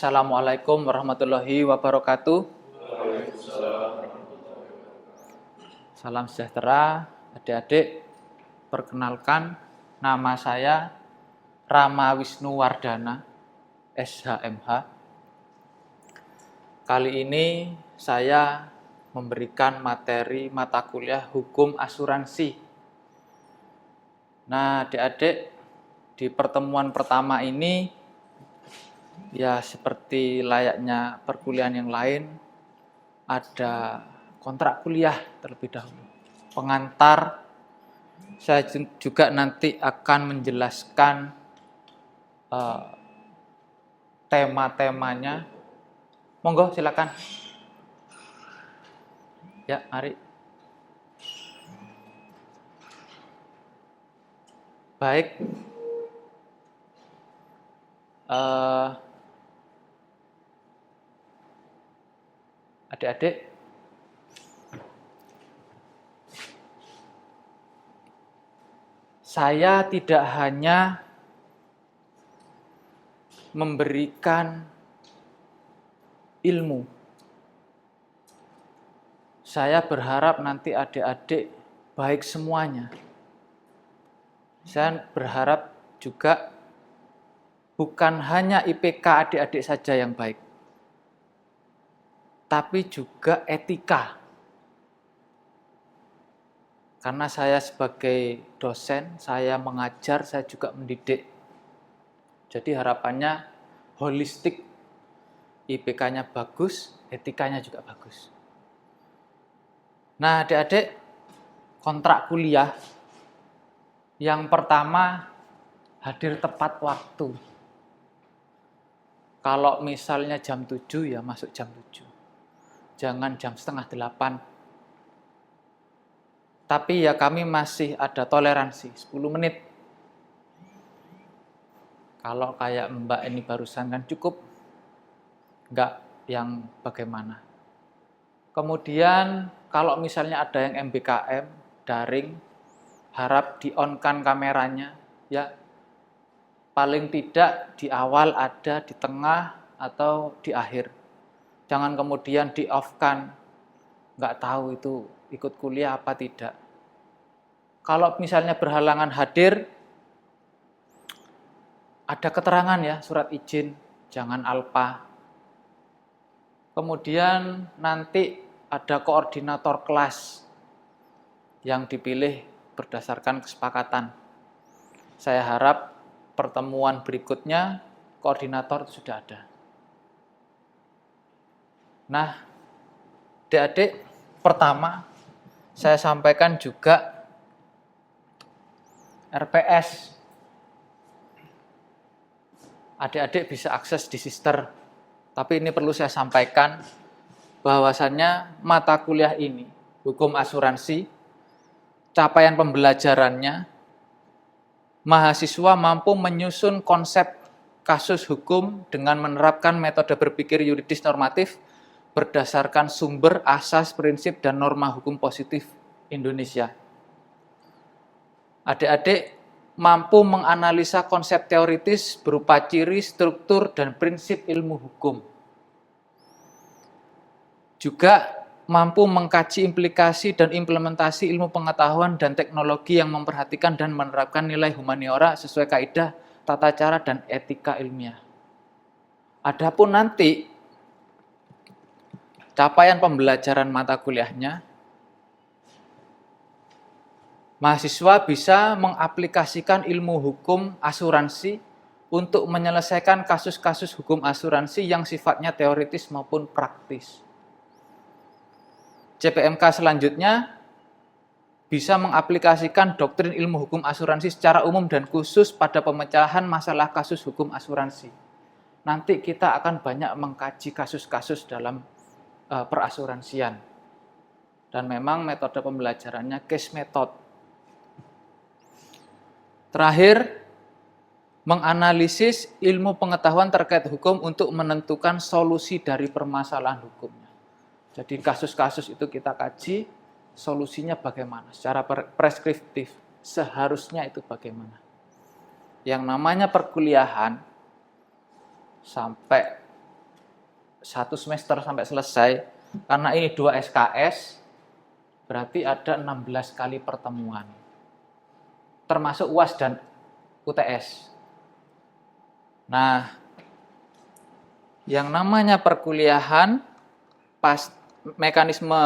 Assalamualaikum warahmatullahi wabarakatuh. Salam sejahtera adik-adik. Perkenalkan, nama saya Rama Wisnu Wardana, SHMH. Kali ini saya memberikan materi mata kuliah Hukum Asuransi. Nah, adik-adik, di pertemuan pertama ini ya seperti layaknya perkuliahan yang lain, ada kontrak kuliah terlebih dahulu. Pengantar, saya juga nanti akan menjelaskan tema-temanya. Monggo silakan. Ya, mari. Baik. Adik-adik, saya tidak hanya memberikan ilmu. Saya berharap nanti adik-adik baik semuanya. Saya berharap juga bukan hanya IPK adik-adik saja yang baik, tapi juga etika. Karena saya sebagai dosen, saya mengajar, saya juga mendidik. Jadi harapannya holistik, IPK-nya bagus, etikanya juga bagus. Nah, adik-adik, kontrak kuliah yang pertama hadir tepat waktu. Kalau misalnya jam 7 ya masuk jam 7. Jangan jam setengah 8. Tapi ya kami masih ada toleransi 10 menit. Kalau kayak Mbak ini barusan kan cukup, enggak yang bagaimana. Kemudian kalau misalnya ada yang MBKM, daring, harap di-on-kan kameranya, ya. Paling tidak di awal ada, di tengah, atau di akhir. Jangan kemudian di-off-kan, enggak tahu itu ikut kuliah apa tidak. Kalau misalnya berhalangan hadir, ada keterangan ya, surat izin, jangan alpa. Kemudian nanti ada koordinator kelas yang dipilih berdasarkan kesepakatan. Saya harap pertemuan berikutnya koordinator itu sudah ada. Nah, adik-adik, pertama saya sampaikan juga RPS. Adik-adik bisa akses di Sister. Tapi ini perlu saya sampaikan bahwasannya mata kuliah ini, hukum asuransi, capaian pembelajarannya, mahasiswa mampu menyusun konsep kasus hukum dengan menerapkan metode berpikir yuridis normatif berdasarkan sumber, asas, prinsip, dan norma hukum positif Indonesia. Adik-adik mampu menganalisa konsep teoritis berupa ciri, struktur, dan prinsip ilmu hukum. Juga mampu mengkaji implikasi dan implementasi ilmu pengetahuan dan teknologi yang memperhatikan dan menerapkan nilai humaniora sesuai kaidah, tata cara, dan etika ilmiah. Adapun nanti capaian pembelajaran mata kuliahnya, mahasiswa bisa mengaplikasikan ilmu hukum asuransi untuk menyelesaikan kasus-kasus hukum asuransi yang sifatnya teoritis maupun praktis. CPMK selanjutnya bisa mengaplikasikan doktrin ilmu hukum asuransi secara umum dan khusus pada pemecahan masalah kasus hukum asuransi. Nanti kita akan banyak mengkaji kasus-kasus dalam perasuransian. Dan memang metode pembelajarannya case method. Terakhir, menganalisis ilmu pengetahuan terkait hukum untuk menentukan solusi dari permasalahan hukumnya. Jadi kasus-kasus itu kita kaji, solusinya bagaimana, secara preskriptif, seharusnya itu bagaimana. Yang namanya perkuliahan, sampai 1 semester sampai selesai, karena ini 2 SKS, berarti ada 16 kali pertemuan. Termasuk UAS dan UTS. Nah, yang namanya perkuliahan, mekanisme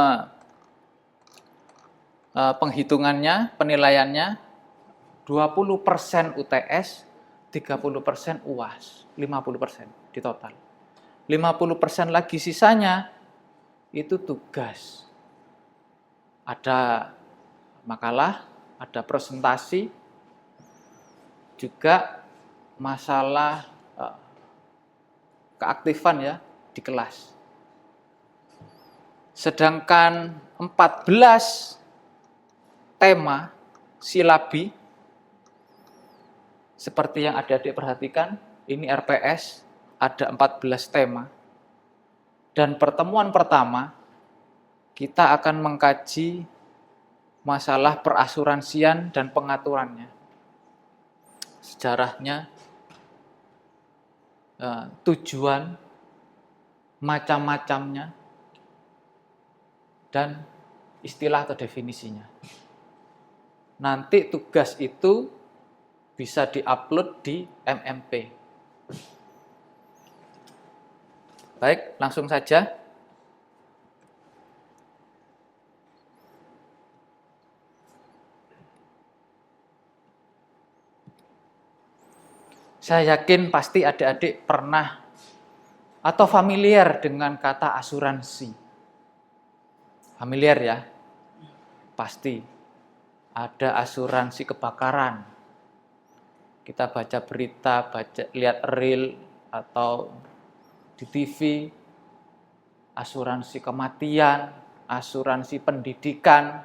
penghitungannya, penilaiannya 20% UTS, 30% UAS, 50% di total. 50% lagi sisanya itu tugas. Ada makalah, ada presentasi, juga masalah keaktifan ya di kelas. Sedangkan 14 tema silabi seperti yang adik-adik perhatikan, ini RPS ada 14 tema. Dan pertemuan pertama kita akan mengkaji masalah perasuransian dan pengaturannya. Sejarahnya, tujuan, macam-macamnya, dan istilah atau definisinya. Nanti tugas itu bisa diupload di MMP. Baik, langsung saja. Saya yakin pasti adik-adik pernah atau familiar dengan kata asuransi. Familiar ya? Pasti. Ada asuransi kebakaran. Kita baca berita, lihat reel atau di TV, asuransi kematian, asuransi pendidikan,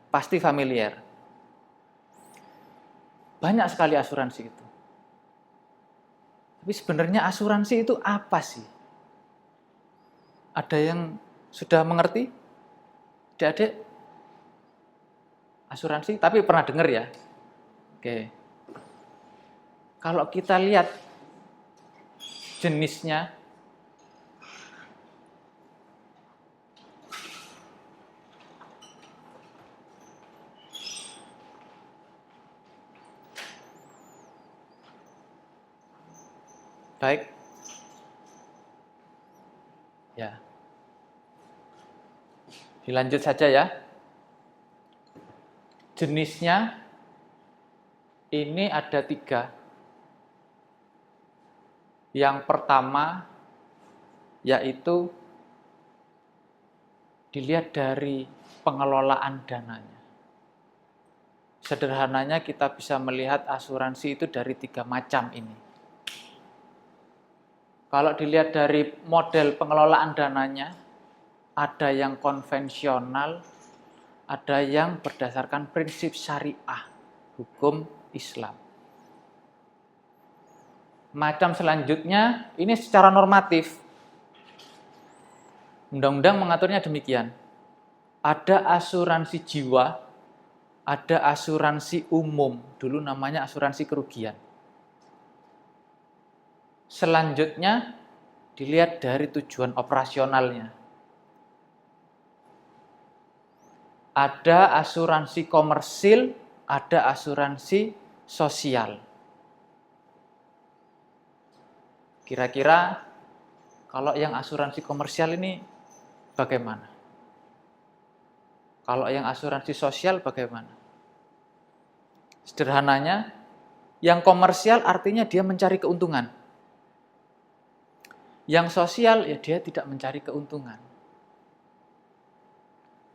pasti familiar. Banyak sekali asuransi itu. Tapi sebenarnya asuransi itu apa sih? Ada yang sudah mengerti? Adik-adik? Asuransi, tapi pernah dengar ya? Oke. Kalau kita lihat jenisnya, baik. Ya. Dilanjut saja ya. Jenisnya ini ada 3. Yang pertama yaitu dilihat dari pengelolaan dananya. Sederhananya kita bisa melihat asuransi itu dari 3 macam ini. Kalau dilihat dari model pengelolaan dananya, ada yang konvensional, ada yang berdasarkan prinsip syariah, hukum Islam. Macam selanjutnya, ini secara normatif. Undang-undang mengaturnya demikian. Ada asuransi jiwa, ada asuransi umum, dulu namanya asuransi kerugian. Selanjutnya, dilihat dari tujuan operasionalnya. Ada asuransi komersil, ada asuransi sosial. Kira-kira kalau yang asuransi komersial ini bagaimana? Kalau yang asuransi sosial bagaimana? Sederhananya, yang komersial artinya dia mencari keuntungan. Yang sosial ya dia tidak mencari keuntungan.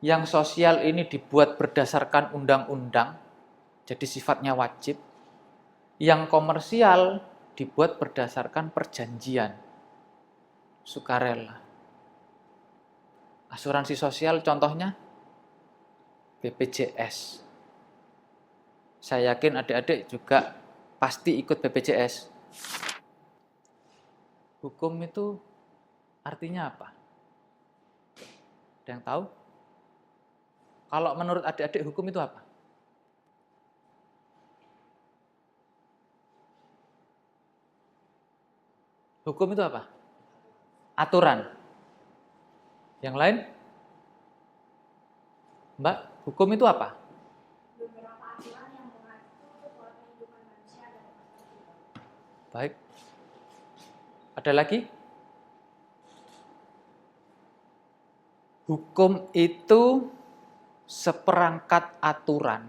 Yang sosial ini dibuat berdasarkan undang-undang, jadi sifatnya wajib. Yang komersial dibuat berdasarkan perjanjian, sukarela. Asuransi sosial contohnya BPJS. Saya yakin adik-adik juga pasti ikut BPJS. Hukum itu artinya apa? Ada yang tahu? Kalau menurut adik-adik hukum itu apa? Hukum itu apa? aturan. Yang lain? Mbak, hukum itu apa? Beberapa aturan yang mengatur pola kehidupan manusia dan makhluk. Baik. Ada lagi? Hukum itu seperangkat aturan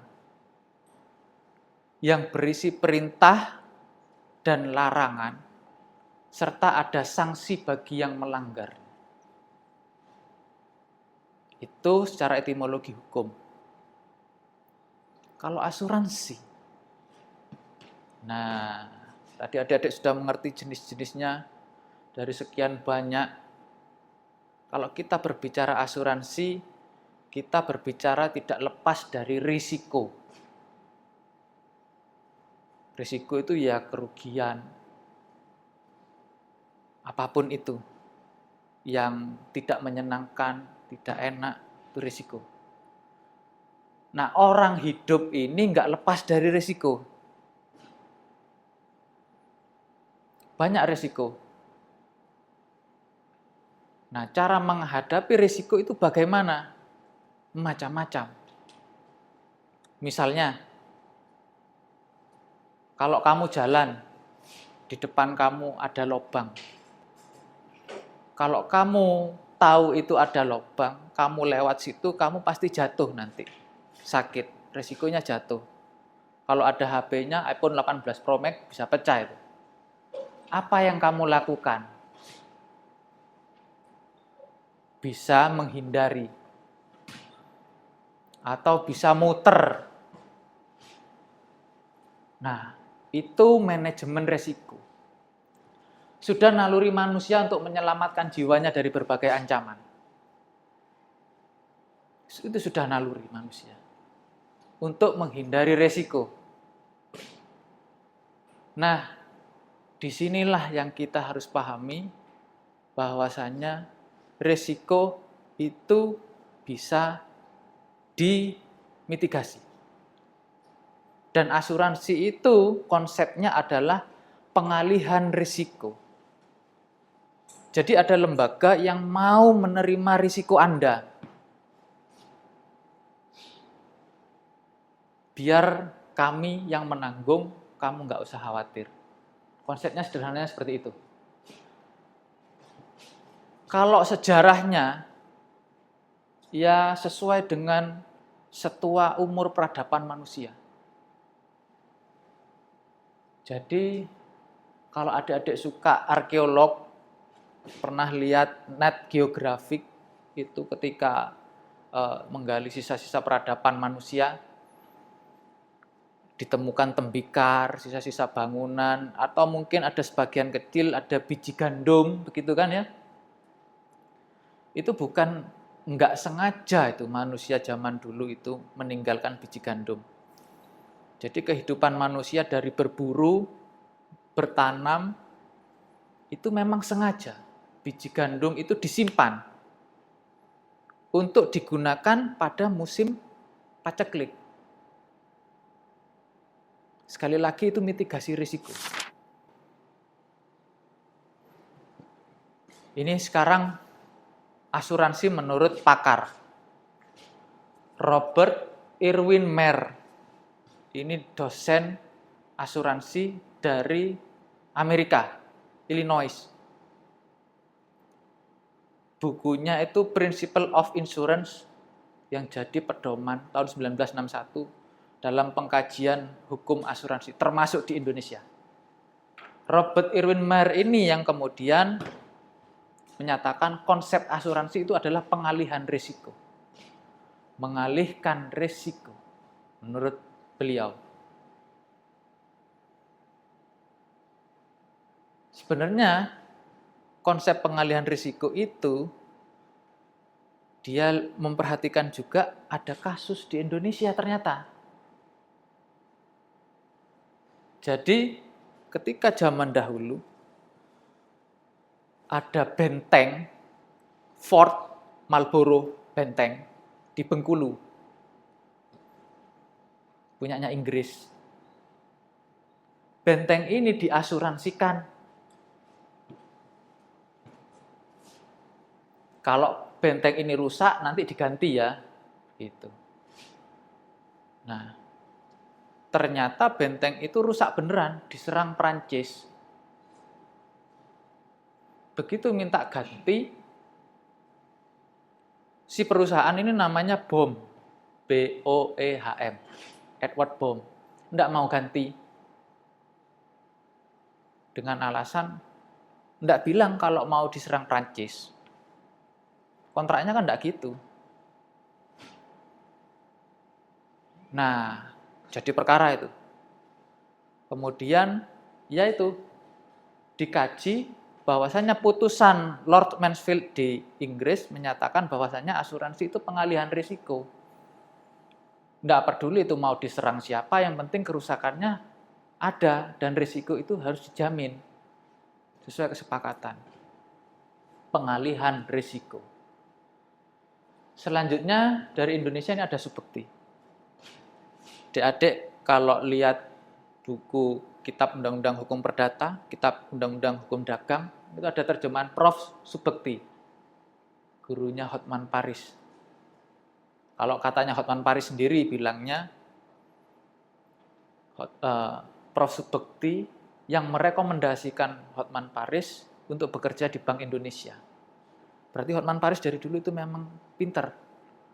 yang berisi perintah dan larangan, serta ada sanksi bagi yang melanggar. Itu secara etimologi hukum. Kalau asuransi, nah, tadi adik-adik sudah mengerti jenis-jenisnya dari sekian banyak. Kalau kita berbicara asuransi, kita berbicara tidak lepas dari risiko. Risiko itu ya kerugian, apapun itu, yang tidak menyenangkan, tidak enak, itu risiko. Nah, orang hidup ini nggak lepas dari risiko. Banyak risiko. Nah, cara menghadapi risiko itu bagaimana? Macam-macam. Misalnya, kalau kamu jalan, di depan kamu ada lubang. Kalau kamu tahu itu ada lubang, kamu lewat situ, kamu pasti jatuh nanti. Sakit, resikonya jatuh. Kalau ada HP-nya, iPhone 18 Pro Max bisa pecah itu. Apa yang kamu lakukan? Bisa menghindari. Atau bisa muter. Nah, itu manajemen resiko. Sudah naluri manusia untuk menyelamatkan jiwanya dari berbagai ancaman. Itu sudah naluri manusia. Untuk menghindari resiko. Nah, disinilah yang kita harus pahami bahwasannya resiko itu bisa dimitigasi. Dan asuransi itu konsepnya adalah pengalihan risiko. Jadi ada lembaga yang mau menerima risiko Anda. Biar kami yang menanggung, kamu nggak usah khawatir. Konsepnya sederhananya seperti itu. Kalau sejarahnya, ya sesuai dengan setua umur peradaban manusia. Jadi, kalau adik-adik suka arkeolog, pernah lihat Nat Geographic, itu ketika menggali sisa-sisa peradaban manusia, ditemukan tembikar, sisa-sisa bangunan, atau mungkin ada sebagian kecil ada biji gandum, begitu kan ya? Itu bukan nggak sengaja itu manusia zaman dulu itu meninggalkan biji gandum. Jadi kehidupan manusia dari berburu, bertanam, itu memang sengaja. Biji gandum itu disimpan untuk digunakan pada musim paceklik. Sekali lagi itu mitigasi risiko. Ini sekarang asuransi menurut pakar. Robert Irwin Mayer. Ini dosen asuransi dari Amerika, Illinois. Bukunya itu Principle of Insurance yang jadi pedoman tahun 1961 dalam pengkajian hukum asuransi, termasuk di Indonesia. Robert Irwin Mayer ini yang kemudian menyatakan konsep asuransi itu adalah pengalihan risiko. Mengalihkan risiko, menurut beliau. Sebenarnya konsep pengalihan risiko itu dia memperhatikan juga ada kasus di Indonesia ternyata. Jadi ketika zaman dahulu ada benteng Fort Marlborough Benteng di Bengkulu, punyanya Inggris. Benteng ini diasuransikan. Kalau benteng ini rusak, nanti diganti ya. Gitu. Nah, ternyata benteng itu rusak beneran, diserang Prancis. Begitu minta ganti, si perusahaan ini namanya BOM, BOEHM, Edward BOM, enggak mau ganti. Dengan alasan, enggak bilang kalau mau diserang Prancis. Kontraknya kan enggak gitu. Nah, jadi perkara itu. Kemudian, ya itu, dikaji bahwasanya putusan Lord Mansfield di Inggris menyatakan bahwasanya asuransi itu pengalihan risiko. Enggak peduli itu mau diserang siapa, yang penting kerusakannya ada dan risiko itu harus dijamin sesuai kesepakatan. Pengalihan risiko. Selanjutnya dari Indonesia ini ada Subekti. Adik-adik kalau lihat buku Kitab Undang-Undang Hukum Perdata, Kitab Undang-Undang Hukum Dagang, itu ada terjemahan Prof. Subekti, gurunya Hotman Paris. Kalau katanya Hotman Paris sendiri bilangnya, Prof. Subekti yang merekomendasikan Hotman Paris untuk bekerja di Bank Indonesia. Berarti Hotman Paris dari dulu itu memang pintar,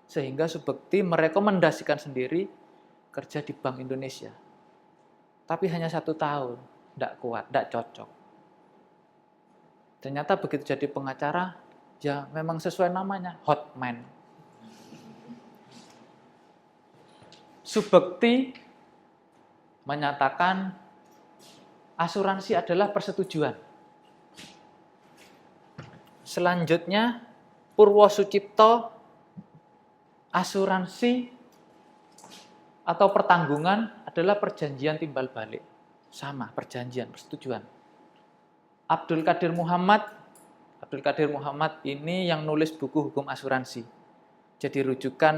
sehingga Subekti merekomendasikan sendiri kerja di Bank Indonesia. Tapi hanya 1 tahun, tidak kuat, tidak cocok. Ternyata begitu jadi pengacara, ya memang sesuai namanya, Hotman. Subekti menyatakan asuransi adalah persetujuan. Selanjutnya, Purwosucipto, asuransi atau pertanggungan adalah perjanjian timbal balik. Sama, perjanjian, persetujuan. Abdul Qadir Muhammad ini yang nulis buku hukum asuransi. Jadi rujukan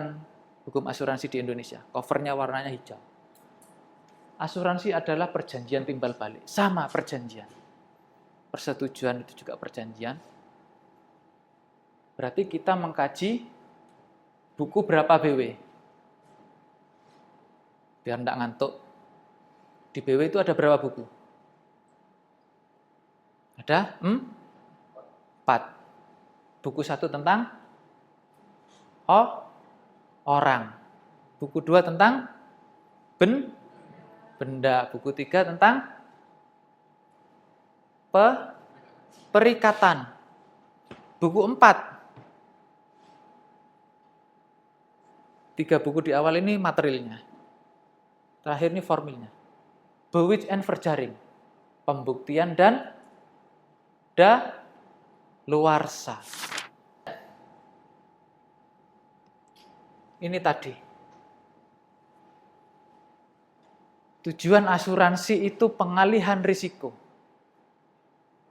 hukum asuransi di Indonesia. Covernya warnanya hijau. Asuransi adalah perjanjian timbal balik. Sama, perjanjian. Persetujuan itu juga perjanjian. Berarti kita mengkaji buku berapa BW? Biar enggak ngantuk. Di BW itu ada berapa buku? Ada 4. Buku 1 tentang orang. Buku 2 tentang benda. Buku 3 tentang perikatan. Buku 4. 3 buku di awal ini materialnya. Terakhir ini formilnya. Bewitch and Verjaring. Pembuktian dan daluarsa. Ini tadi. Tujuan asuransi itu pengalihan risiko.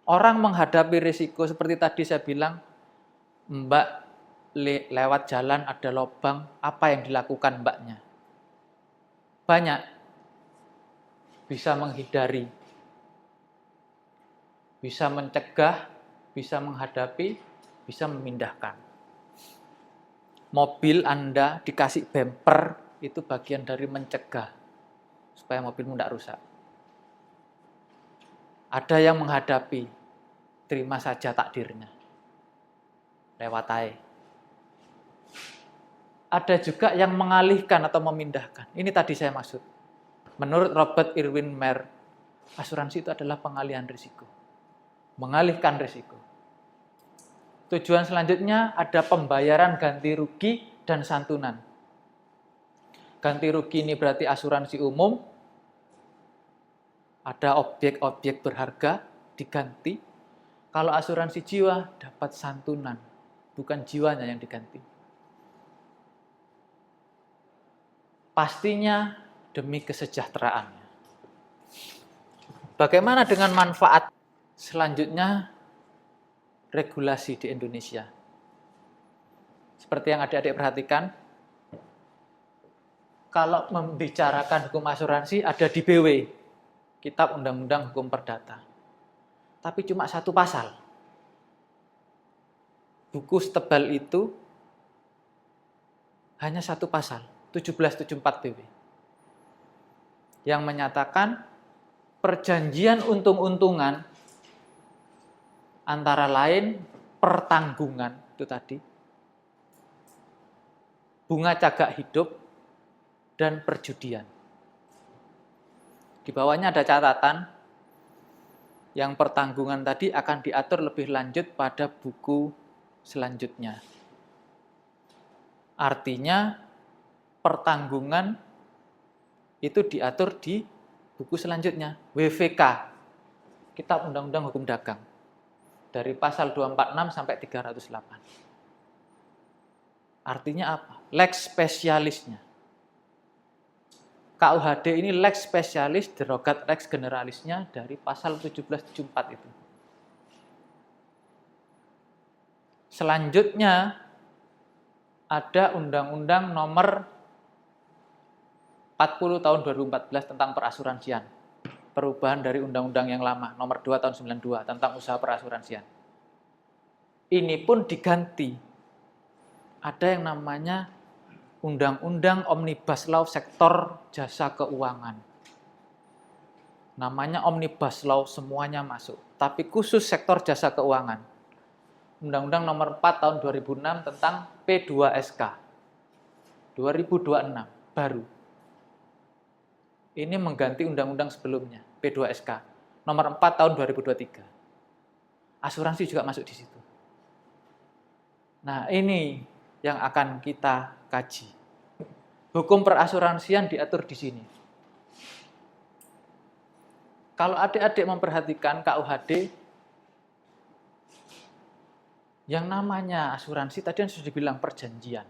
Orang menghadapi risiko seperti tadi saya bilang, Mbak lewat jalan ada lubang, apa yang dilakukan mbaknya? Banyak. Bisa menghindari, bisa mencegah, bisa menghadapi, bisa memindahkan. Mobil Anda dikasih bumper, itu bagian dari mencegah, supaya mobilmu tidak rusak. Ada yang menghadapi, terima saja takdirnya. Lewat aja. Ada juga yang mengalihkan atau memindahkan. Ini tadi saya maksud. Menurut Robert Irwin Mayer, asuransi itu adalah pengalihan risiko. Mengalihkan risiko. Tujuan selanjutnya ada pembayaran ganti rugi dan santunan. Ganti rugi ini berarti asuransi umum. Ada objek-objek berharga diganti. Kalau asuransi jiwa dapat santunan, bukan jiwanya yang diganti. Pastinya demi kesejahteraannya. Bagaimana dengan manfaat? Selanjutnya, regulasi di Indonesia. Seperti yang adik-adik perhatikan, kalau membicarakan hukum asuransi ada di BW, Kitab Undang-Undang Hukum Perdata. Tapi cuma 1 pasal. buku setebal itu hanya satu pasal, 1774 BW, yang menyatakan perjanjian untung-untungan antara lain pertanggungan, itu tadi, bunga cagak hidup, dan perjudian. Di bawahnya ada catatan, yang pertanggungan tadi akan diatur lebih lanjut pada buku selanjutnya. Artinya pertanggungan itu diatur di buku selanjutnya, WVK, Kitab Undang-Undang Hukum Dagang, dari pasal 246 sampai 308. Artinya apa? Lex spesialisnya. KUHD ini lex spesialis derogat lex generalisnya dari pasal 1774 itu. Selanjutnya ada Undang-Undang Nomor 40 tahun 2014 tentang perasuransian. Perubahan dari undang-undang yang lama, Nomor 2 tahun 92 tentang usaha perasuransian. Ini pun diganti. Ada yang namanya Undang-Undang Omnibus Law Sektor Jasa Keuangan. Namanya Omnibus Law, semuanya masuk. Tapi khusus sektor jasa keuangan. Undang-Undang Nomor 4 tahun 2006 tentang P2SK. 2026, baru. Ini mengganti undang-undang sebelumnya, P2SK. Nomor 4 tahun 2023. Asuransi juga masuk di situ. Nah, ini yang akan kita kaji. Hukum perasuransian diatur di sini. Kalau adik-adik memperhatikan KUHD, yang namanya asuransi tadi yang sudah dibilang perjanjian.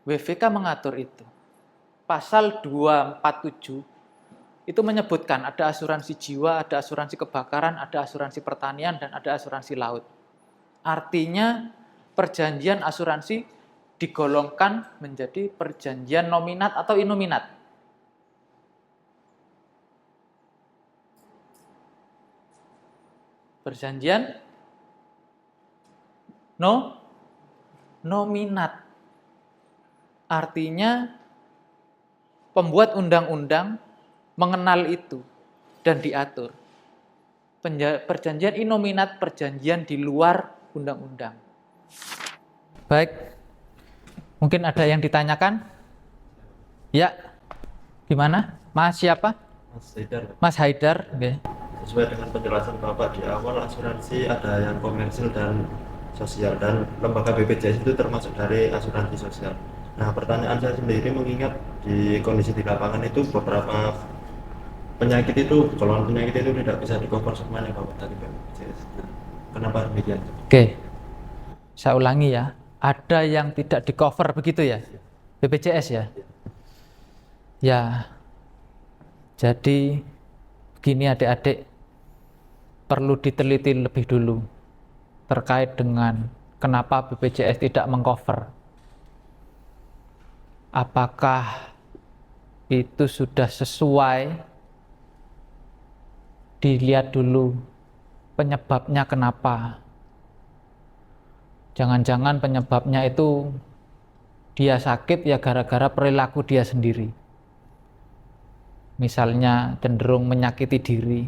WVK mengatur itu. Pasal 247 itu menyebutkan ada asuransi jiwa, ada asuransi kebakaran, ada asuransi pertanian, dan ada asuransi laut. Artinya perjanjian asuransi digolongkan menjadi perjanjian nominat atau inominat. Perjanjian nominat. Artinya pembuat undang-undang mengenal itu dan diatur. Perjanjian inominat, perjanjian di luar undang-undang. Baik, mungkin ada yang ditanyakan? Ya, gimana? Mas siapa? Mas Haidar. Mas Haidar, oke. Sesuai dengan penjelasan Bapak di awal, asuransi ada yang komersil dan sosial, dan lembaga BPJS itu termasuk dari asuransi sosial. Nah, pertanyaan saya sendiri mengingat di kondisi di lapangan itu beberapa penyakit itu, golongan penyakit itu tidak bisa di-cover semuanya Bapak dari BPJS. Kenapa demikian? Oke, saya ulangi ya. Ada yang tidak di-cover begitu ya? BPJS ya? Ya, jadi begini adik-adik, perlu diteliti lebih dulu terkait dengan kenapa BPJS tidak meng-cover. Apakah itu sudah sesuai? Dilihat dulu penyebabnya kenapa. Jangan-jangan penyebabnya itu dia sakit ya gara-gara perilaku dia sendiri. Misalnya cenderung menyakiti diri,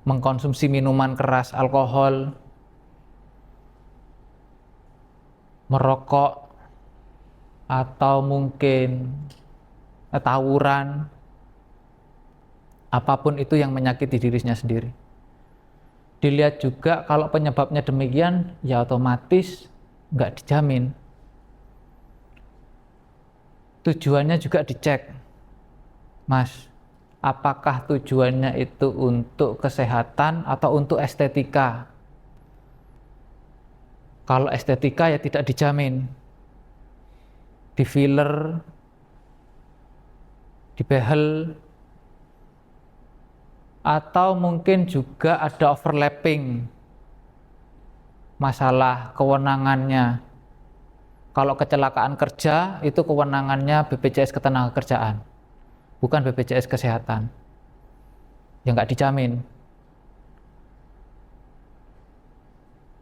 mengkonsumsi minuman keras, alkohol, merokok, atau mungkin tawuran, apapun itu yang menyakiti dirinya sendiri. Dilihat juga kalau penyebabnya demikian, ya otomatis nggak dijamin. Tujuannya juga dicek, Mas, apakah tujuannya itu untuk kesehatan atau untuk estetika? Kalau estetika ya tidak dijamin. Di filler, di behel, atau mungkin juga ada overlapping masalah kewenangannya. Kalau kecelakaan kerja itu kewenangannya BPJS Ketenagakerjaan, bukan BPJS Kesehatan. ya nggak dijamin.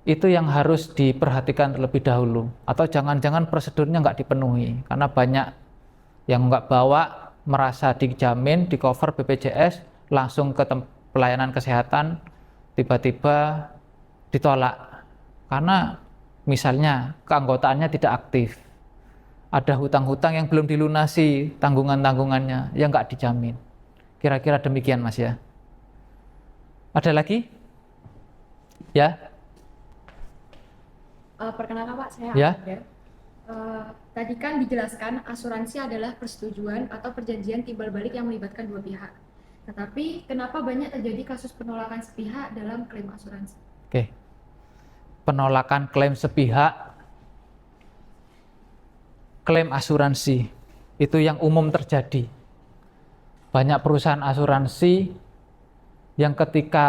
Itu yang harus diperhatikan terlebih dahulu. Atau jangan-jangan prosedurnya nggak dipenuhi, karena banyak yang nggak bawa merasa dijamin, di cover BPJS, langsung ke pelayanan kesehatan, tiba-tiba ditolak. Karena misalnya keanggotaannya tidak aktif, ada hutang-hutang yang belum dilunasi, tanggungan-tanggungannya yang nggak dijamin. Kira-kira demikian Mas ya. Ada lagi? Ya? Perkenalkan Pak, saya Ya. Amanda. Tadi kan dijelaskan asuransi adalah persetujuan atau perjanjian timbal balik yang melibatkan dua pihak. Tetapi kenapa banyak terjadi kasus penolakan sepihak dalam klaim asuransi? Oke. Penolakan klaim sepihak, klaim asuransi, itu yang umum terjadi. Banyak perusahaan asuransi yang ketika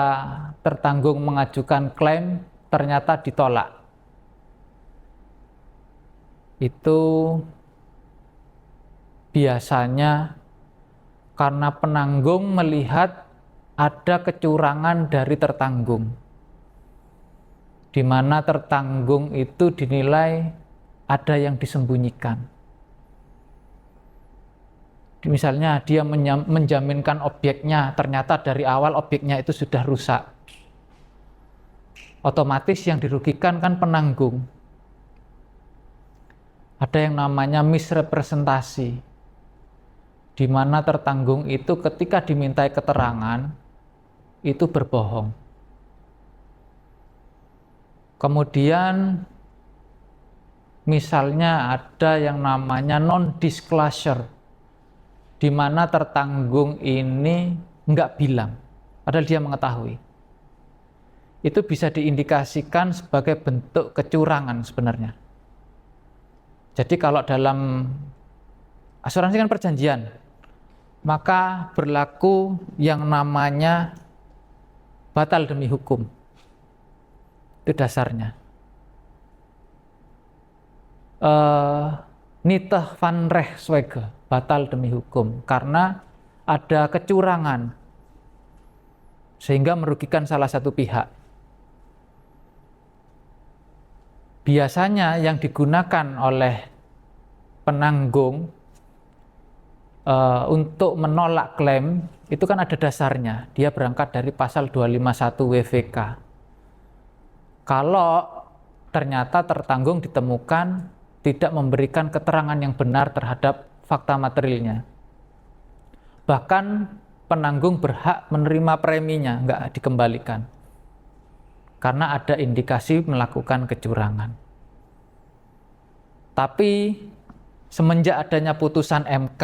tertanggung mengajukan klaim ternyata ditolak. Itu biasanya karena penanggung melihat ada kecurangan dari tertanggung, di mana tertanggung itu dinilai ada yang disembunyikan. Misalnya dia menjaminkan objeknya, ternyata dari awal objeknya itu sudah rusak. Otomatis yang dirugikan kan penanggung. Ada yang namanya misrepresentasi, di mana tertanggung itu ketika dimintai keterangan itu berbohong. Kemudian misalnya ada yang namanya non-disclosure, di mana tertanggung ini nggak bilang, padahal dia mengetahui. Itu bisa diindikasikan sebagai bentuk kecurangan sebenarnya. Jadi kalau dalam asuransi kan perjanjian, maka berlaku yang namanya batal demi hukum. Itu dasarnya. Nitah van rechtswege, batal demi hukum, karena ada kecurangan sehingga merugikan salah satu pihak. Biasanya yang digunakan oleh penanggung untuk menolak klaim itu kan ada dasarnya. Dia berangkat dari pasal 251 WVK. Kalau ternyata tertanggung ditemukan tidak memberikan keterangan yang benar terhadap fakta materialnya, bahkan penanggung berhak menerima preminya, nggak dikembalikan karena ada indikasi melakukan kecurangan. Tapi semenjak adanya putusan MK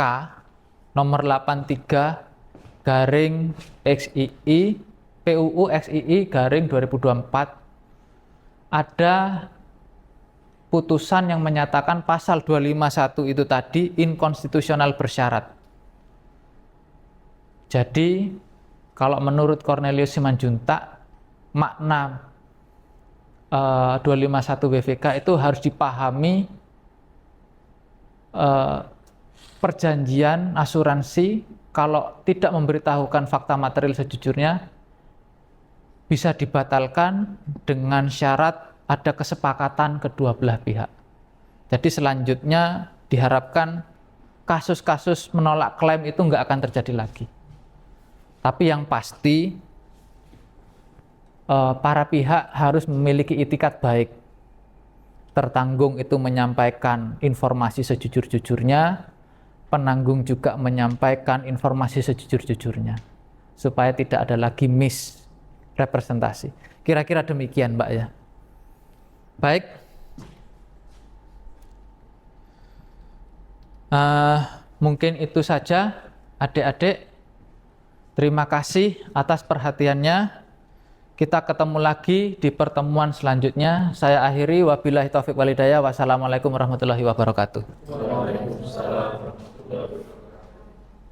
nomor 83/XII PUU XII garing 2024, ada putusan yang menyatakan pasal 251 itu tadi inkonstitusional bersyarat. Jadi kalau menurut Cornelius Simanjuntak, makna 251 WVK itu harus dipahami perjanjian asuransi kalau tidak memberitahukan fakta material sejujurnya bisa dibatalkan dengan syarat ada kesepakatan kedua belah pihak. Jadi selanjutnya diharapkan kasus-kasus menolak klaim itu nggak akan terjadi lagi. Tapi yang pasti para pihak harus memiliki itikat baik. Tertanggung itu menyampaikan informasi sejujur-jujurnya, penanggung juga menyampaikan informasi sejujur-jujurnya, supaya tidak ada lagi misrepresentasi. Kira-kira demikian, Mbak ya. Baik. Mungkin itu saja, adik-adik. Terima kasih atas perhatiannya. Kita ketemu lagi di pertemuan selanjutnya. Saya akhiri, wabillahi taufiq walhidayah. Wassalamualaikum warahmatullahi wabarakatuh. Waalaikumsalam.